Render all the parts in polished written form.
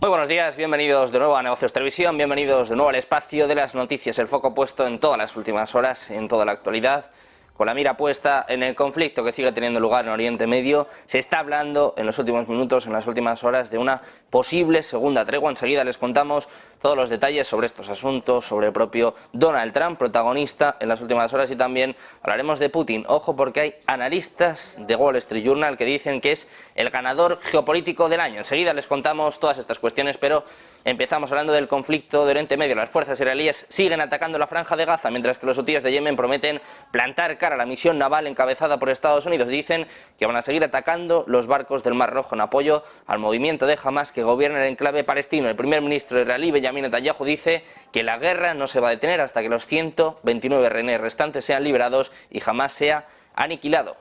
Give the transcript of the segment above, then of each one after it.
Muy buenos días, bienvenidos de nuevo a Negocios Televisión, bienvenidos de nuevo al espacio de las noticias, el foco puesto en todas las últimas horas, en toda la actualidad, con la mira puesta en el conflicto que sigue teniendo lugar en Oriente Medio. Se está hablando en los últimos minutos, en las últimas horas, de una posible segunda tregua. Enseguida les contamos todos los detalles sobre estos asuntos, sobre el propio Donald Trump, protagonista en las últimas horas, y también hablaremos de Putin. Ojo, porque hay analistas de Wall Street Journal que dicen que es el ganador geopolítico del año. Enseguida les contamos todas estas cuestiones, pero empezamos hablando del conflicto de Oriente Medio. Las fuerzas israelíes siguen atacando la Franja de Gaza, mientras que los hutíes de Yemen prometen plantar cara a la misión naval encabezada por Estados Unidos. Dicen que van a seguir atacando los barcos del Mar Rojo en apoyo al movimiento de Hamas que gobierna el enclave palestino. El primer ministro israelí, Benjamin Netanyahu, dice que la guerra no se va a detener hasta que los 129 rehenes restantes sean liberados y Hamas sea aniquilado.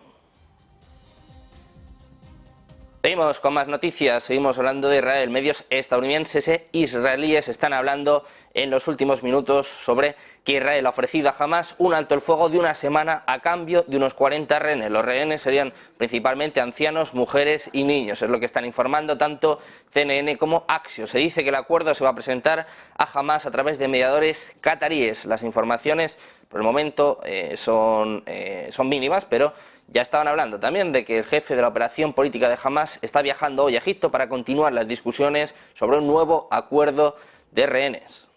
Seguimos con más noticias, seguimos hablando de Israel. Medios estadounidenses e israelíes están hablando en los últimos minutos sobre que Israel ha ofrecido a Hamas un alto el fuego de una semana a cambio de unos 40 rehenes. Los rehenes serían principalmente ancianos, mujeres y niños, es lo que están informando tanto CNN como Axios. Se dice que el acuerdo se va a presentar a Hamas a través de mediadores cataríes. Las informaciones por el momento son mínimas, pero ya estaban hablando también de que el jefe de la operación política de Hamas está viajando hoy a Egipto para continuar las discusiones sobre un nuevo acuerdo de rehenes.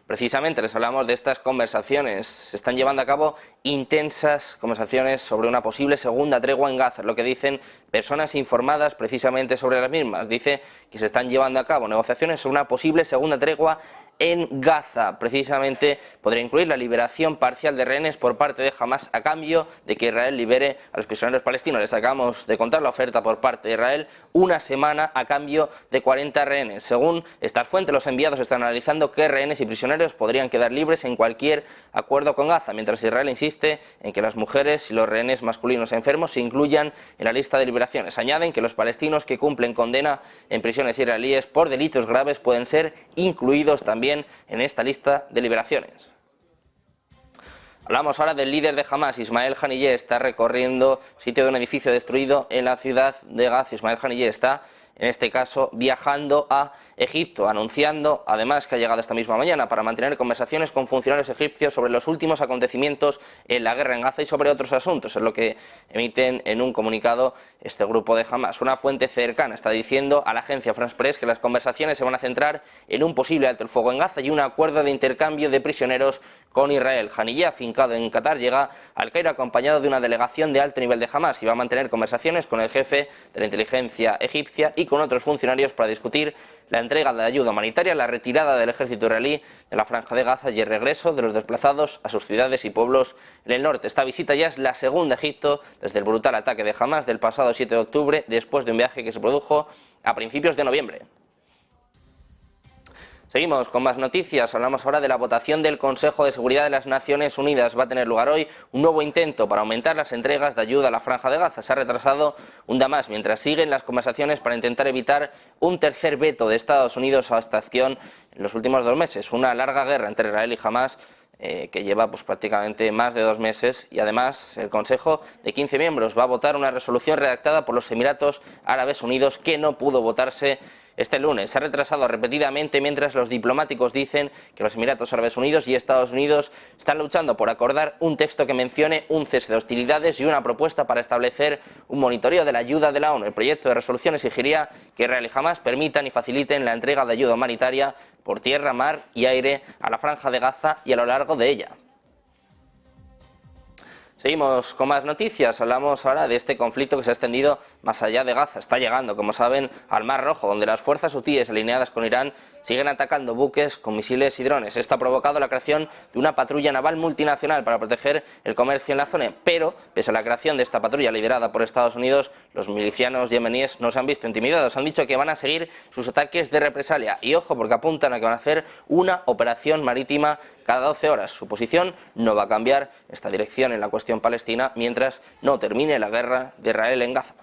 Precisamente les hablamos de estas conversaciones. Se están llevando a cabo intensas conversaciones sobre una posible segunda tregua en Gaza, lo que dicen personas informadas precisamente sobre las mismas. Dice que se están llevando a cabo negociaciones sobre una posible segunda tregua en Gaza. Precisamente podría incluir la liberación parcial de rehenes por parte de Hamas a cambio de que Israel libere a los prisioneros palestinos. Les acabamos de contar la oferta por parte de Israel: una semana a cambio de 40 rehenes. Según estas fuentes, los enviados están analizando qué rehenes y prisioneros podrían quedar libres en cualquier acuerdo con Gaza, mientras Israel insiste en que las mujeres y los rehenes masculinos enfermos se incluyan en la lista de liberaciones. Añaden que los palestinos que cumplen condena en prisiones israelíes por delitos graves pueden ser incluidos también en esta lista de liberaciones. Hablamos ahora del líder de Hamas, Ismael Haniyeh. Está recorriendo sitio de un edificio destruido en la ciudad de Gaza. Ismael Haniyeh está, en este caso, viajando a Egipto, anunciando además que ha llegado esta misma mañana para mantener conversaciones con funcionarios egipcios sobre los últimos acontecimientos en la guerra en Gaza y sobre otros asuntos. Es lo que emiten en un comunicado este grupo de Hamas. Una fuente cercana está diciendo a la agencia France Press que las conversaciones se van a centrar en un posible alto el fuego en Gaza y un acuerdo de intercambio de prisioneros con Israel. Haniyeh, afincado en Qatar, llega al Cairo acompañado de una delegación de alto nivel de Hamas y va a mantener conversaciones con el jefe de la inteligencia egipcia y con otros funcionarios para discutir la entrega de ayuda humanitaria, la retirada del ejército israelí de la Franja de Gaza y el regreso de los desplazados a sus ciudades y pueblos en el norte. Esta visita ya es la segunda a Egipto desde el brutal ataque de Hamas del pasado 7 de octubre, después de un viaje que se produjo a principios de noviembre. Seguimos con más noticias. Hablamos ahora de la votación del Consejo de Seguridad de las Naciones Unidas. Va a tener lugar hoy un nuevo intento para aumentar las entregas de ayuda a la Franja de Gaza. Se ha retrasado un día más mientras siguen las conversaciones para intentar evitar un tercer veto de Estados Unidos a esta acción en los últimos 2 meses. Una larga guerra entre Israel y Hamas que lleva prácticamente más de 2 meses, y además el Consejo de 15 miembros va a votar una resolución redactada por los Emiratos Árabes Unidos que no pudo votarse este lunes. Se ha retrasado repetidamente mientras los diplomáticos dicen que los Emiratos Árabes Unidos y Estados Unidos están luchando por acordar un texto que mencione un cese de hostilidades y una propuesta para establecer un monitoreo de la ayuda de la ONU. El proyecto de resolución exigiría que Israel y Hamas permitan y faciliten la entrega de ayuda humanitaria por tierra, mar y aire a la Franja de Gaza y a lo largo de ella. Seguimos con más noticias. Hablamos ahora de este conflicto que se ha extendido más allá de Gaza. Está llegando, como saben, al Mar Rojo, donde las fuerzas hutíes alineadas con Irán siguen atacando buques con misiles y drones. Esto ha provocado la creación de una patrulla naval multinacional para proteger el comercio en la zona, pero pese a la creación de esta patrulla liderada por Estados Unidos, los milicianos yemeníes no se han visto intimidados. Han dicho que van a seguir sus ataques de represalia y ojo, porque apuntan a que van a hacer una operación marítima cada 12 horas. Su posición no va a cambiar esta dirección en la cuestión palestina mientras no termine la guerra de Israel en Gaza.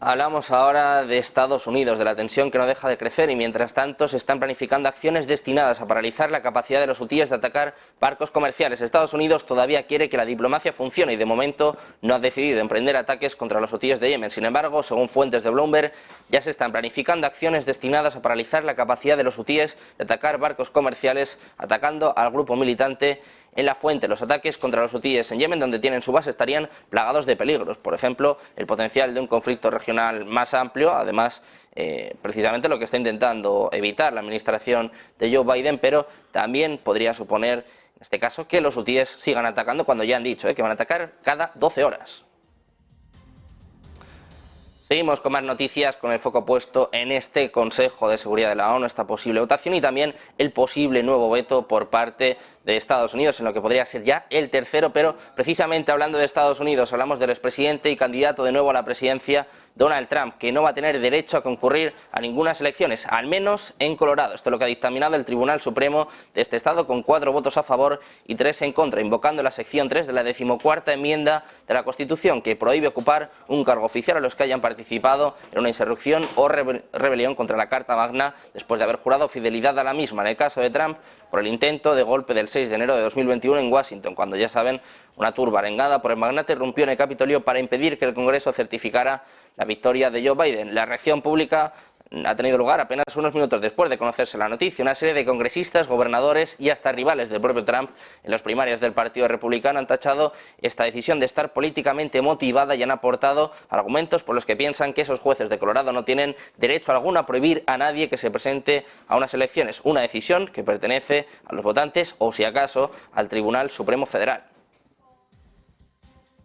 Hablamos ahora de Estados Unidos, de la tensión que no deja de crecer y mientras tanto se están planificando acciones destinadas a paralizar la capacidad de los hutíes de atacar barcos comerciales. Estados Unidos todavía quiere que la diplomacia funcione y de momento no ha decidido emprender ataques contra los hutíes de Yemen. Sin embargo, según fuentes de Bloomberg, ya se están planificando acciones destinadas a paralizar la capacidad de los hutíes de atacar barcos comerciales, atacando al grupo militante en la fuente. Los ataques contra los hutíes en Yemen, donde tienen su base, estarían plagados de peligros. Por ejemplo, el potencial de un conflicto regional más amplio, además, precisamente lo que está intentando evitar la administración de Joe Biden, pero también podría suponer, en este caso, que los hutíes sigan atacando cuando ya han dicho que van a atacar cada 12 horas. Seguimos con más noticias, con el foco puesto en este Consejo de Seguridad de la ONU, esta posible votación y también el posible nuevo veto por parte de Estados Unidos, en lo que podría ser ya el tercero, pero precisamente hablando de Estados Unidos, hablamos del expresidente y candidato de nuevo a la presidencia, Donald Trump, que no va a tener derecho a concurrir a ninguna elecciones, al menos en Colorado. Esto es lo que ha dictaminado el Tribunal Supremo de este estado con 4 votos a favor y 3 en contra, invocando la sección 3 de la 14ª enmienda de la Constitución, que prohíbe ocupar un cargo oficial a los que hayan participado en una insurrección o rebelión contra la Carta Magna después de haber jurado fidelidad a la misma. En el caso de Trump, por el intento de golpe del 6 de enero de 2021 en Washington, cuando, ya saben, una turba arengada por el magnate irrumpió en el Capitolio para impedir que el Congreso certificara la victoria de Joe Biden. La reacción pública ha tenido lugar apenas unos minutos después de conocerse la noticia. Una serie de congresistas, gobernadores y hasta rivales del propio Trump en las primarias del Partido Republicano han tachado esta decisión de estar políticamente motivada y han aportado argumentos por los que piensan que esos jueces de Colorado no tienen derecho alguno a prohibir a nadie que se presente a unas elecciones. Una decisión que pertenece a los votantes o, si acaso, al Tribunal Supremo Federal.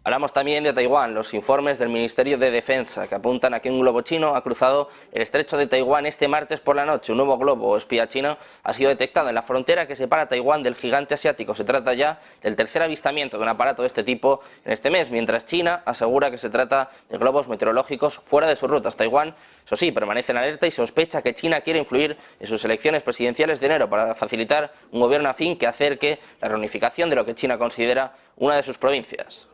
Hablamos también de Taiwán, los informes del Ministerio de Defensa que apuntan a que un globo chino ha cruzado el estrecho de Taiwán este martes por la noche. Un nuevo globo espía chino ha sido detectado en la frontera que separa a Taiwán del gigante asiático. Se trata ya del tercer avistamiento de un aparato de este tipo en este mes, mientras China asegura que se trata de globos meteorológicos fuera de sus rutas. Taiwán, eso sí, permanece en alerta y sospecha que China quiere influir en sus elecciones presidenciales de enero para facilitar un gobierno afín que acerque la reunificación de lo que China considera una de sus provincias.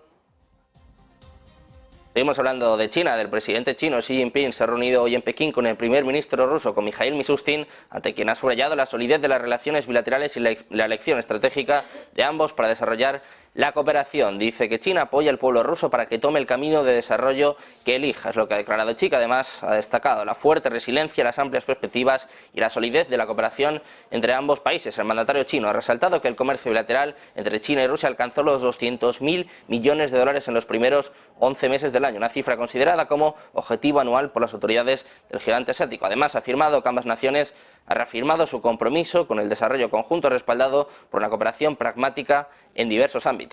Seguimos hablando de China. Del presidente chino Xi Jinping se ha reunido hoy en Pekín con el primer ministro ruso, con Mikhail Mishustin, ante quien ha subrayado la solidez de las relaciones bilaterales y la elección estratégica de ambos para desarrollar la cooperación. Dice que China apoya al pueblo ruso para que tome el camino de desarrollo que elija, es lo que ha declarado Xi, que además ha destacado la fuerte resiliencia, las amplias perspectivas y la solidez de la cooperación entre ambos países. El mandatario chino ha resaltado que el comercio bilateral entre China y Rusia alcanzó los 200.000 millones de dólares en los primeros 11 meses del año, una cifra considerada como objetivo anual por las autoridades del gigante asiático. Además, ha afirmado que ambas naciones han reafirmado su compromiso con el desarrollo conjunto respaldado por una cooperación pragmática en diversos ámbitos.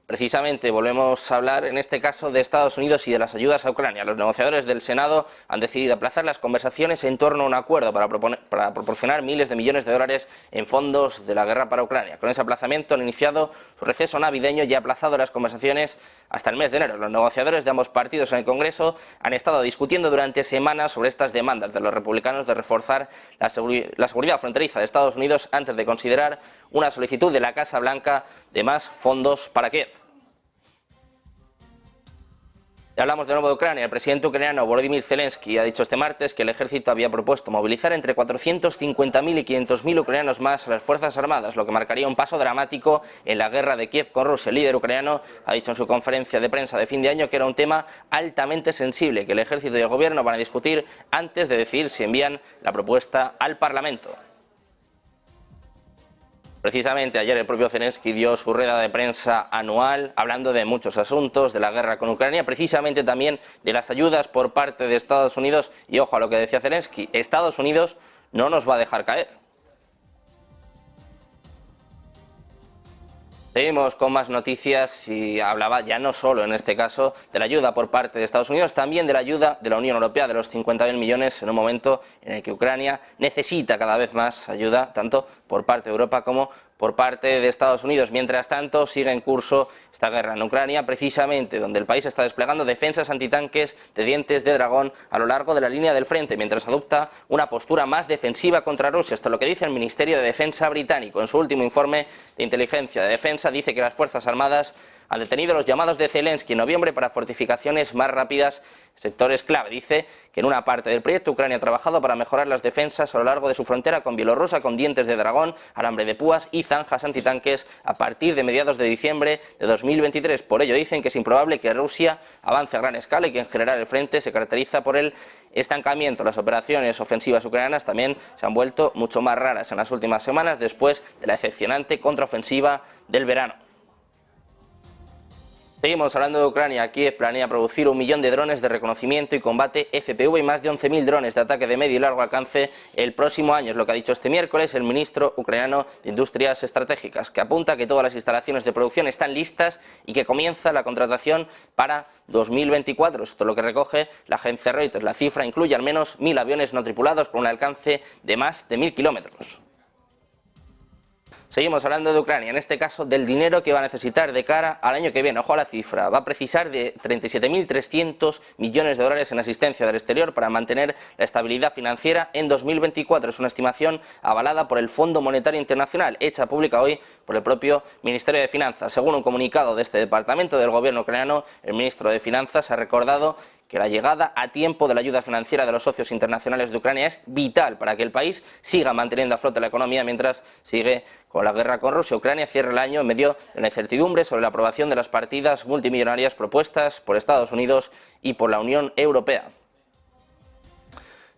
Precisamente volvemos a hablar en este caso de Estados Unidos y de las ayudas a Ucrania. Los negociadores del Senado han decidido aplazar las conversaciones en torno a un acuerdo para proporcionar miles de millones de dólares en fondos de la guerra para Ucrania. Con ese aplazamiento han iniciado su receso navideño y ha aplazado las conversaciones hasta el mes de enero. Los negociadores de ambos partidos en el Congreso han estado discutiendo durante semanas sobre estas demandas de los republicanos de reforzar la seguridad fronteriza de Estados Unidos antes de considerar una solicitud de la Casa Blanca de más fondos para Kiev. Y hablamos de nuevo de Ucrania. El presidente ucraniano Volodymyr Zelensky ha dicho este martes que el ejército había propuesto movilizar entre 450.000 y 500.000 ucranianos más a las Fuerzas Armadas, lo que marcaría un paso dramático en la guerra de Kiev con Rusia. El líder ucraniano ha dicho en su conferencia de prensa de fin de año que era un tema altamente sensible, que el ejército y el gobierno van a discutir antes de decidir si envían la propuesta al Parlamento. Precisamente ayer el propio Zelensky dio su rueda de prensa anual hablando de muchos asuntos, de la guerra con Ucrania, precisamente también de las ayudas por parte de Estados Unidos. Y ojo a lo que decía Zelensky, Estados Unidos no nos va a dejar caer. Seguimos con más noticias y hablaba ya no solo en este caso de la ayuda por parte de Estados Unidos, también de la ayuda de la Unión Europea, de los 50.000 millones en un momento en el que Ucrania necesita cada vez más ayuda, tanto por parte de Europa como por parte de Estados Unidos. Mientras tanto, sigue en curso esta guerra en Ucrania, precisamente donde el país está desplegando defensas antitanques de dientes de dragón a lo largo de la línea del frente, mientras adopta una postura más defensiva contra Rusia. Esto es lo que dice el Ministerio de Defensa británico. En su último informe de inteligencia de defensa dice que las Fuerzas Armadas Han detenido los llamados de Zelensky en noviembre para fortificaciones más rápidas, sectores clave. Dice que en una parte del proyecto Ucrania ha trabajado para mejorar las defensas a lo largo de su frontera con Bielorrusia, con dientes de dragón, alambre de púas y zanjas antitanques a partir de mediados de diciembre de 2023. Por ello dicen que es improbable que Rusia avance a gran escala y que en general el frente se caracteriza por el estancamiento. Las operaciones ofensivas ucranianas también se han vuelto mucho más raras en las últimas semanas después de la decepcionante contraofensiva del verano. Seguimos hablando de Ucrania. Kiev planea producir 1 millón de drones de reconocimiento y combate FPV y más de 11.000 drones de ataque de medio y largo alcance el próximo año. Es lo que ha dicho este miércoles el ministro ucraniano de Industrias Estratégicas, que apunta que todas las instalaciones de producción están listas y que comienza la contratación para 2024. Esto es lo que recoge la agencia Reuters. La cifra incluye al menos 1.000 aviones no tripulados con un alcance de más de 1.000 kilómetros. Seguimos hablando de Ucrania, en este caso del dinero que va a necesitar de cara al año que viene. Ojo a la cifra, va a precisar de 37.300 millones de dólares en asistencia del exterior para mantener la estabilidad financiera en 2024. Es una estimación avalada por el Fondo Monetario Internacional, hecha pública hoy por el propio Ministerio de Finanzas. Según un comunicado de este departamento del gobierno ucraniano, el ministro de Finanzas ha recordado que la llegada a tiempo de la ayuda financiera de los socios internacionales de Ucrania es vital para que el país siga manteniendo a flote la economía mientras sigue con la guerra con Rusia. Ucrania cierra el año en medio de la incertidumbre sobre la aprobación de las partidas multimillonarias propuestas por Estados Unidos y por la Unión Europea.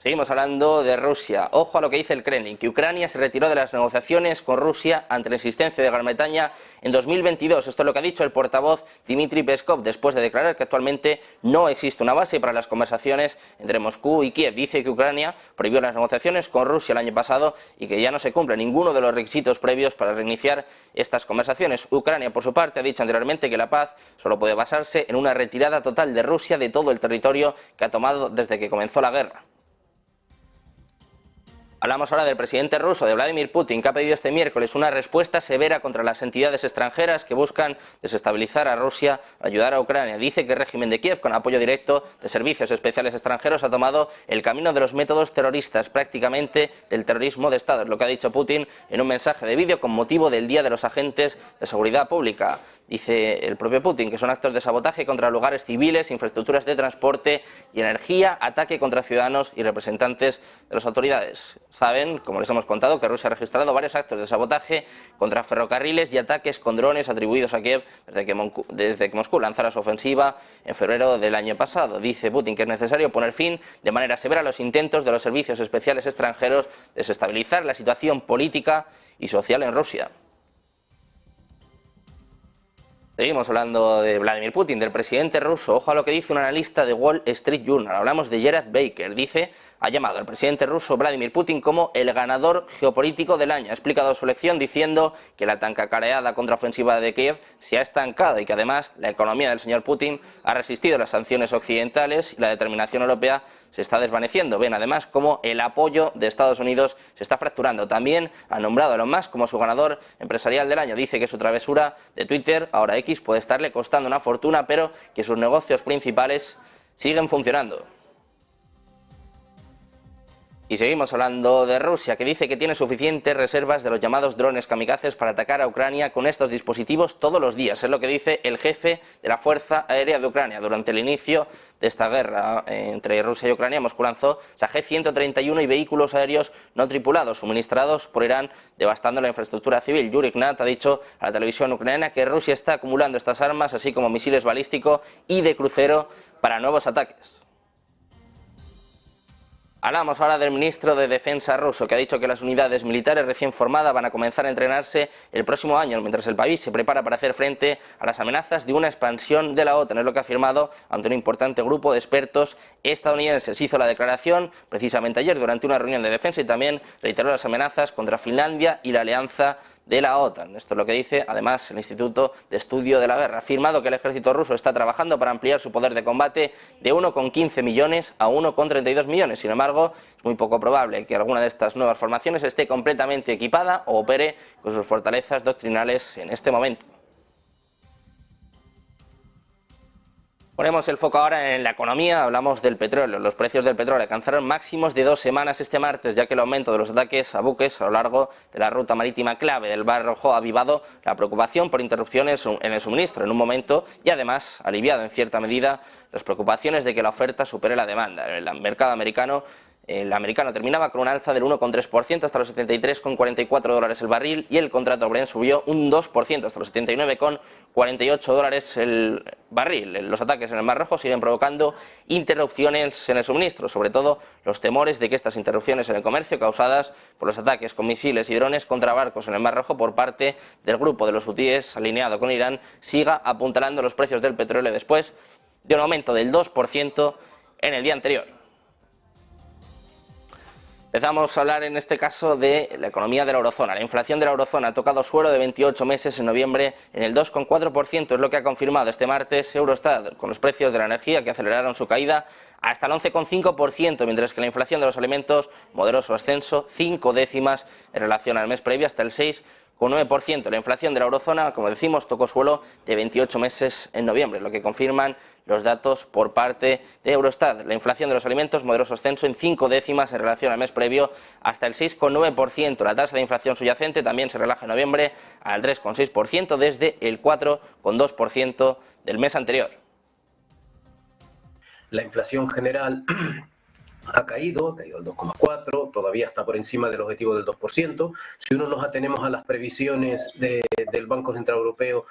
Seguimos hablando de Rusia. Ojo a lo que dice el Kremlin, que Ucrania se retiró de las negociaciones con Rusia ante la insistencia de Gran Bretaña en 2022. Esto es lo que ha dicho el portavoz Dmitry Peskov después de declarar que actualmente no existe una base para las conversaciones entre Moscú y Kiev. Dice que Ucrania prohibió las negociaciones con Rusia el año pasado y que ya no se cumple ninguno de los requisitos previos para reiniciar estas conversaciones. Ucrania, por su parte, ha dicho anteriormente que la paz solo puede basarse en una retirada total de Rusia de todo el territorio que ha tomado desde que comenzó la guerra. Hablamos ahora del presidente ruso, de Vladimir Putin, que ha pedido este miércoles una respuesta severa contra las entidades extranjeras que buscan desestabilizar a Rusia, ayudar a Ucrania. Dice que el régimen de Kiev, con apoyo directo de servicios especiales extranjeros, ha tomado el camino de los métodos terroristas, prácticamente del terrorismo de Estado. Es lo que ha dicho Putin en un mensaje de vídeo con motivo del Día de los Agentes de Seguridad Pública. Dice el propio Putin que son actos de sabotaje contra lugares civiles, infraestructuras de transporte y energía, ataque contra ciudadanos y representantes de las autoridades. Saben, como les hemos contado, que Rusia ha registrado varios actos de sabotaje contra ferrocarriles y ataques con drones atribuidos a Kiev desde que Moscú lanzara su ofensiva en febrero del año pasado. Dice Putin que es necesario poner fin de manera severa a los intentos de los servicios especiales extranjeros de desestabilizar la situación política y social en Rusia. Seguimos hablando de Vladimir Putin, del presidente ruso. Ojo a lo que dice un analista de Wall Street Journal. Hablamos de Jared Baker. Dice, ha llamado al presidente ruso Vladimir Putin como el ganador geopolítico del año. Ha explicado su elección diciendo que la tan cacareada contraofensiva de Kiev se ha estancado y que además la economía del señor Putin ha resistido las sanciones occidentales y la determinación europea se está desvaneciendo. Ven además como el apoyo de Estados Unidos se está fracturando. También ha nombrado a Elon Musk como su ganador empresarial del año. Dice que su travesura de Twitter, ahora X, puede estarle costando una fortuna, pero que sus negocios principales siguen funcionando. Y seguimos hablando de Rusia, que dice que tiene suficientes reservas de los llamados drones kamikazes para atacar a Ucrania con estos dispositivos todos los días. Es lo que dice el jefe de la Fuerza Aérea de Ucrania. Durante el inicio de esta guerra entre Rusia y Ucrania, Moscú lanzó Saj-131 y vehículos aéreos no tripulados suministrados por Irán, devastando la infraestructura civil. Yuri Gnat ha dicho a la televisión ucraniana que Rusia está acumulando estas armas, así como misiles balísticos y de crucero, para nuevos ataques. Hablamos ahora del ministro de Defensa ruso, que ha dicho que las unidades militares recién formadas van a comenzar a entrenarse el próximo año, mientras el país se prepara para hacer frente a las amenazas de una expansión de la OTAN. Es lo que ha afirmado ante un importante grupo de expertos estadounidenses. Hizo la declaración precisamente ayer durante una reunión de defensa y también reiteró las amenazas contra Finlandia y la alianza de la OTAN. Esto es lo que dice además el Instituto de Estudio de la Guerra. Ha afirmado que el ejército ruso está trabajando para ampliar su poder de combate de 1,15 millones a 1,32 millones. Sin embargo, es muy poco probable que alguna de estas nuevas formaciones esté completamente equipada o opere con sus fortalezas doctrinales en este momento. Ponemos el foco ahora en la economía, hablamos del petróleo. Los precios del petróleo alcanzaron máximos de 2 semanas este martes, ya que el aumento de los ataques a buques a lo largo de la ruta marítima clave del Mar Rojo ha avivado la preocupación por interrupciones en el suministro en un momento y además aliviado en cierta medida las preocupaciones de que la oferta supere la demanda. El mercado americano terminaba con un alza del 1,3% hasta los $73,44 el barril y el contrato Brent subió un 2% hasta los $79,48 el barril. Los ataques en el Mar Rojo siguen provocando interrupciones en el suministro, sobre todo los temores de que estas interrupciones en el comercio causadas por los ataques con misiles y drones contra barcos en el Mar Rojo por parte del grupo de los hutíes alineado con Irán siga apuntalando los precios del petróleo después de un aumento del 2% en el día anterior. Empezamos a hablar en este caso de la economía de la eurozona. La inflación de la eurozona ha tocado suelo de 28 meses en noviembre en el 2,4%, es lo que ha confirmado este martes Eurostat, con los precios de la energía que aceleraron su caída hasta el 11,5%, mientras que la inflación de los alimentos, moderoso ascenso, 5 décimas en relación al mes previo, hasta el 6,9%. La inflación de la eurozona, como decimos, tocó suelo de 28 meses en noviembre, lo que confirman los datos por parte de Eurostat. La inflación de los alimentos, moderoso ascenso en 5 décimas en relación al mes previo, hasta el 6,9%. La tasa de inflación subyacente también se relaja en noviembre al 3,6% desde el 4,2% del mes anterior. La inflación general ha caído al 2,4%, todavía está por encima del objetivo del 2%. Si uno nos atenemos a las previsiones del Banco Central Europeo,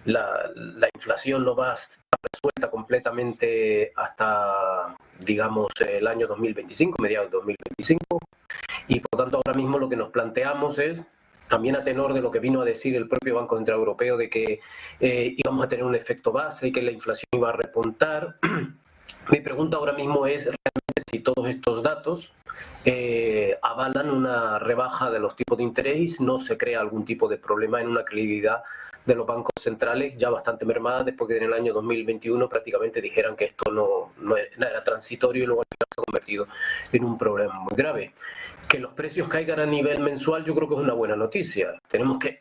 la inflación no va a estar resuelta completamente hasta, digamos, el año 2025, mediados de 2025, y por lo tanto ahora mismo lo que nos planteamos es, también a tenor de lo que vino a decir el propio Banco Central Europeo, de que íbamos a tener un efecto base y que la inflación iba a repuntar. Mi pregunta ahora mismo es realmente si todos estos datos avalan una rebaja de los tipos de interés y si no se crea algún tipo de problema en una credibilidad de los bancos centrales ya bastante mermada después que en el año 2021 prácticamente dijeran que esto no era transitorio y luego se ha convertido en un problema muy grave. Que los precios caigan a nivel mensual yo creo que es una buena noticia. Tenemos que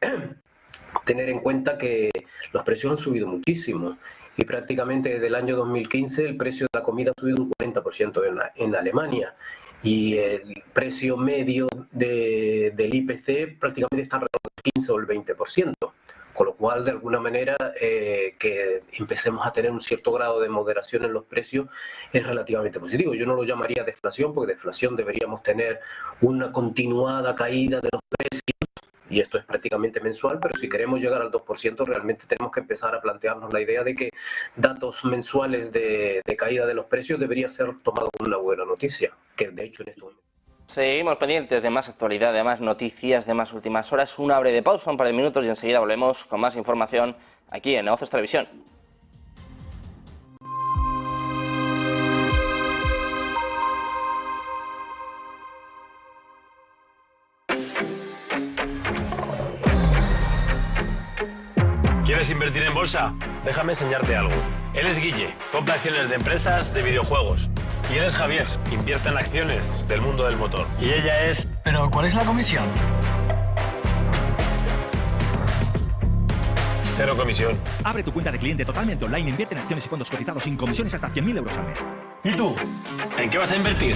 tener en cuenta que los precios han subido muchísimo y prácticamente desde el año 2015 el precio de la comida ha subido un 40% en Alemania y el precio medio del IPC prácticamente está alrededor del 15 o el 20%. Con lo cual, de alguna manera, que empecemos a tener un cierto grado de moderación en los precios es relativamente positivo. Yo no lo llamaría deflación, porque deflación deberíamos tener una continuada caída de los precios, y esto es prácticamente mensual, pero si queremos llegar al 2%, realmente tenemos que empezar a plantearnos la idea de que datos mensuales de caída de los precios debería ser tomado como una buena noticia, que de hecho en este momento. Seguimos pendientes de más actualidad, de más noticias, de más últimas horas. Una breve pausa, un par de minutos y enseguida volvemos con más información aquí en Negocios Televisión. ¿Quieres invertir en bolsa? Déjame enseñarte algo. Él es Guille, compra acciones de empresas de videojuegos. Y él es Javier, invierte en acciones del mundo del motor. Y ella es... ¿Pero cuál es la comisión? 0 comisión. Abre tu cuenta de cliente totalmente online e invierte en acciones y fondos cotizados sin comisiones hasta 100.000 euros al mes. ¿Y tú? ¿En qué vas a invertir?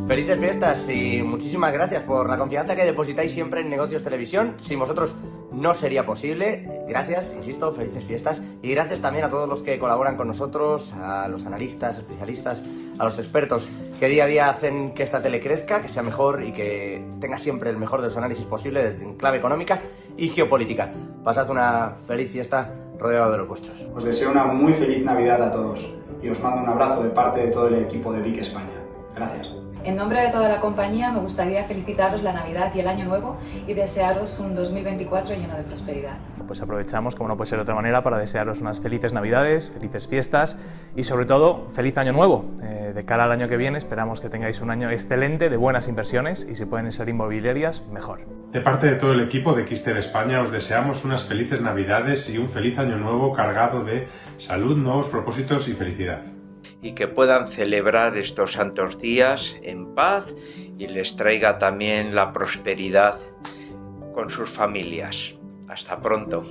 Felices fiestas y muchísimas gracias por la confianza que depositáis siempre en Negocios Televisión. Sin vosotros no sería posible. Gracias, insisto, felices fiestas. Y gracias también a todos los que colaboran con nosotros, a los analistas, especialistas, a los expertos que día a día hacen que esta tele crezca, que sea mejor y que tenga siempre el mejor de los análisis posibles en clave económica y geopolítica. Pasad una feliz fiesta rodeado de los vuestros. Os deseo una muy feliz Navidad a todos y os mando un abrazo de parte de todo el equipo de VIC España. Gracias. En nombre de toda la compañía me gustaría felicitaros la Navidad y el Año Nuevo y desearos un 2024 lleno de prosperidad. Pues aprovechamos, como no puede ser de otra manera, para desearos unas felices Navidades, felices fiestas y sobre todo feliz Año Nuevo. De cara al año que viene esperamos que tengáis un año excelente de buenas inversiones y si pueden ser inmobiliarias, mejor. De parte de todo el equipo de XTEL España os deseamos unas felices Navidades y un feliz Año Nuevo cargado de salud, nuevos propósitos y felicidad. y que puedan celebrar estos santos días en paz y les traiga también la prosperidad con sus familias. Hasta pronto.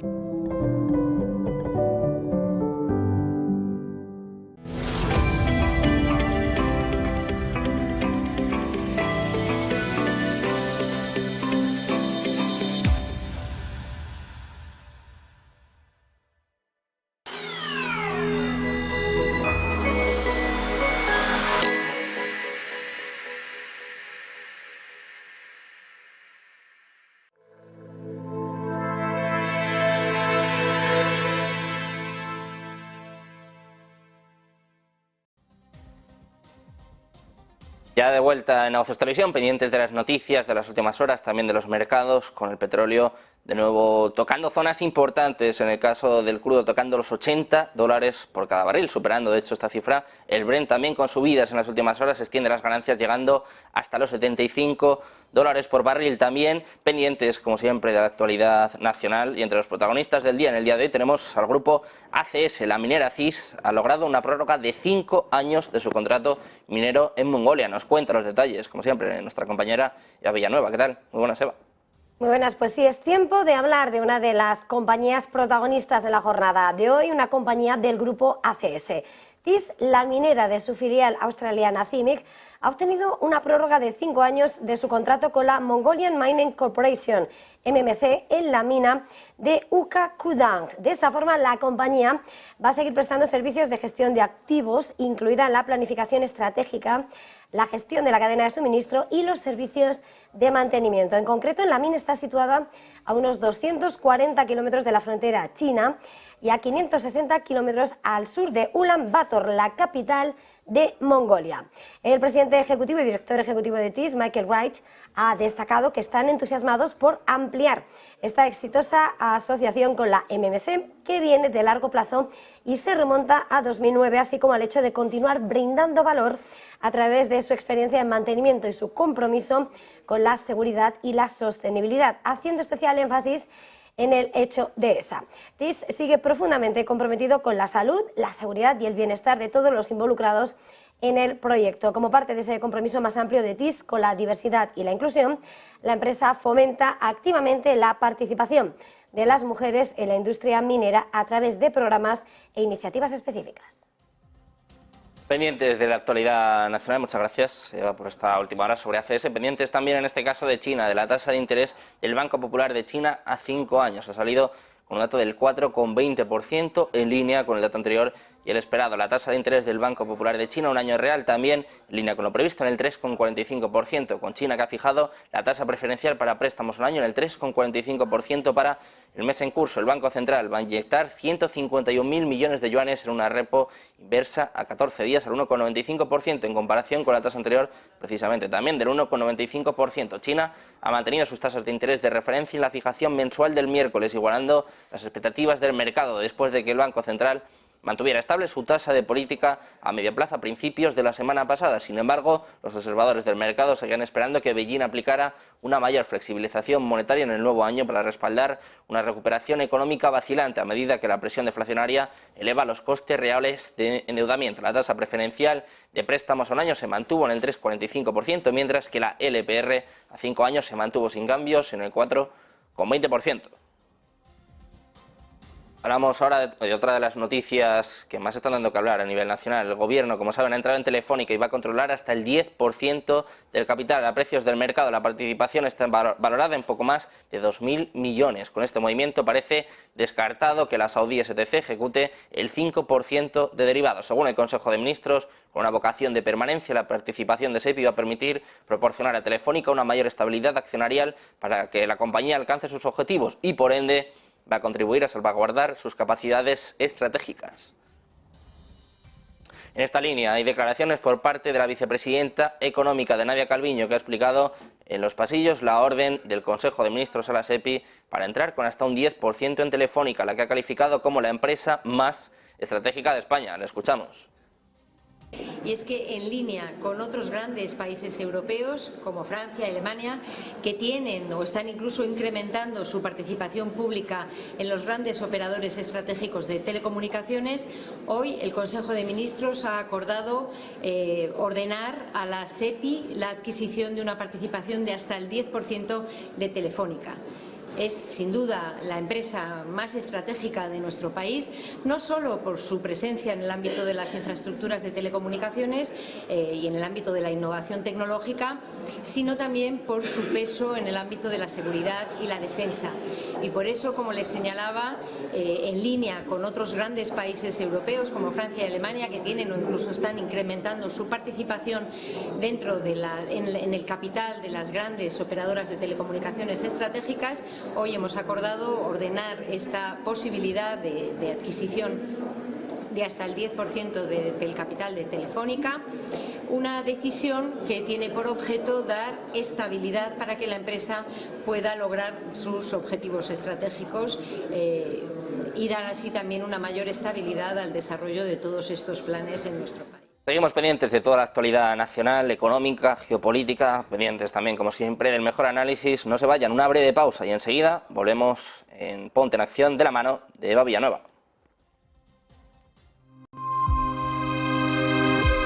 Ya de vuelta en Negocios Televisión, pendientes de las noticias de las últimas horas, también de los mercados, con el petróleo de nuevo tocando zonas importantes, en el caso del crudo tocando los $80 por cada barril, superando de hecho esta cifra. El Brent también con subidas en las últimas horas, extiende las ganancias llegando hasta los $75 por barril. También pendientes, como siempre, de la actualidad nacional, y entre los protagonistas del día, en el día de hoy tenemos al grupo ACS. La minera CIS ha logrado una prórroga de 5 años de su contrato minero en Mongolia. Nos cuenta los detalles, como siempre, nuestra compañera Eva Villanueva. ¿Qué tal? Muy buenas, Eva. Muy buenas, pues sí, es tiempo de hablar de una de las compañías protagonistas de la jornada de hoy, una compañía del grupo ACS. CIS, la minera de su filial australiana CIMIC, ha obtenido una prórroga de 5 años de su contrato con la Mongolian Mining Corporation, MMC, en la mina de Uqa Kudang. De esta forma, la compañía va a seguir prestando servicios de gestión de activos, incluida la planificación estratégica, la gestión de la cadena de suministro y los servicios de mantenimiento. En concreto, la mina está situada a unos 240 kilómetros de la frontera china y a 560 kilómetros al sur de Ulan Bator, la capital de Mongolia. El presidente ejecutivo y director ejecutivo de TIS, Michael Wright, ha destacado que están entusiasmados por ampliar esta exitosa asociación con la MMC, que viene de largo plazo y se remonta a 2009, así como al hecho de continuar brindando valor a través de su experiencia en mantenimiento y su compromiso con la seguridad y la sostenibilidad, haciendo especial énfasis en el hecho de esa. TIS sigue profundamente comprometido con la salud, la seguridad y el bienestar de todos los involucrados en el proyecto. Como parte de ese compromiso más amplio de TIS con la diversidad y la inclusión, la empresa fomenta activamente la participación de las mujeres en la industria minera a través de programas e iniciativas específicas. Pendientes de la actualidad nacional, muchas gracias, Eva, por esta última hora sobre ACS. Pendientes también en este caso de China, de la tasa de interés del Banco Popular de China a 5 años. Ha salido con un dato del 4,20%, en línea con el dato anterior y el esperado. La tasa de interés del Banco Popular de China, un año real, también en línea con lo previsto, en el 3,45%, con China, que ha fijado la tasa preferencial para préstamos un año en el 3,45% para el mes en curso. El Banco Central va a inyectar 151.000 millones de yuanes en una repo inversa a 14 días al 1,95%, en comparación con la tasa anterior, precisamente también del 1,95%. China ha mantenido sus tasas de interés de referencia en la fijación mensual del miércoles, igualando las expectativas del mercado, después de que el Banco Central mantuviera estable su tasa de política a medio plazo a principios de la semana pasada. Sin embargo, los observadores del mercado seguían esperando que Beijing aplicara una mayor flexibilización monetaria en el nuevo año para respaldar una recuperación económica vacilante a medida que la presión deflacionaria eleva los costes reales de endeudamiento. La tasa preferencial de préstamos a un año se mantuvo en el 3,45%, mientras que la LPR a 5 años se mantuvo sin cambios en el 4,20%. Hablamos ahora de otra de las noticias que más están dando que hablar a nivel nacional. El Gobierno, como saben, ha entrado en Telefónica y va a controlar hasta el 10% del capital a precios del mercado. La participación está valorada en poco más de 2.000 millones. Con este movimiento parece descartado que la saudí STC ejecute el 5% de derivados. Según el Consejo de Ministros, con una vocación de permanencia, la participación de SEPI va a permitir proporcionar a Telefónica una mayor estabilidad accionarial para que la compañía alcance sus objetivos y, por ende, va a contribuir a salvaguardar sus capacidades estratégicas. En esta línea hay declaraciones por parte de la vicepresidenta económica de Nadia Calviño, que ha explicado en los pasillos la orden del Consejo de Ministros a la SEPI para entrar con hasta un 10% en Telefónica, la que ha calificado como la empresa más estratégica de España. La escuchamos. Y es que en línea con otros grandes países europeos como Francia y Alemania, que tienen o están incluso incrementando su participación pública en los grandes operadores estratégicos de telecomunicaciones, hoy el Consejo de Ministros ha acordado ordenar a la SEPI la adquisición de una participación de hasta el 10% de Telefónica. Es sin duda la empresa más estratégica de nuestro país, no solo por su presencia en el ámbito de las infraestructuras de telecomunicaciones y en el ámbito de la innovación tecnológica, sino también por su peso en el ámbito de la seguridad y la defensa. Y por eso, como les señalaba, en línea con otros grandes países europeos como Francia y Alemania, que tienen o incluso están incrementando su participación dentro de en el capital de las grandes operadoras de telecomunicaciones estratégicas, hoy hemos acordado ordenar esta posibilidad de adquisición de hasta el 10% del capital de Telefónica, una decisión que tiene por objeto dar estabilidad para que la empresa pueda lograr sus objetivos estratégicos y dar así también una mayor estabilidad al desarrollo de todos estos planes en nuestro país. Seguimos pendientes de toda la actualidad nacional, económica, geopolítica, pendientes también, como siempre, del mejor análisis. No se vayan, una breve pausa y enseguida volvemos en Ponte en Acción de la mano de Eva Villanueva.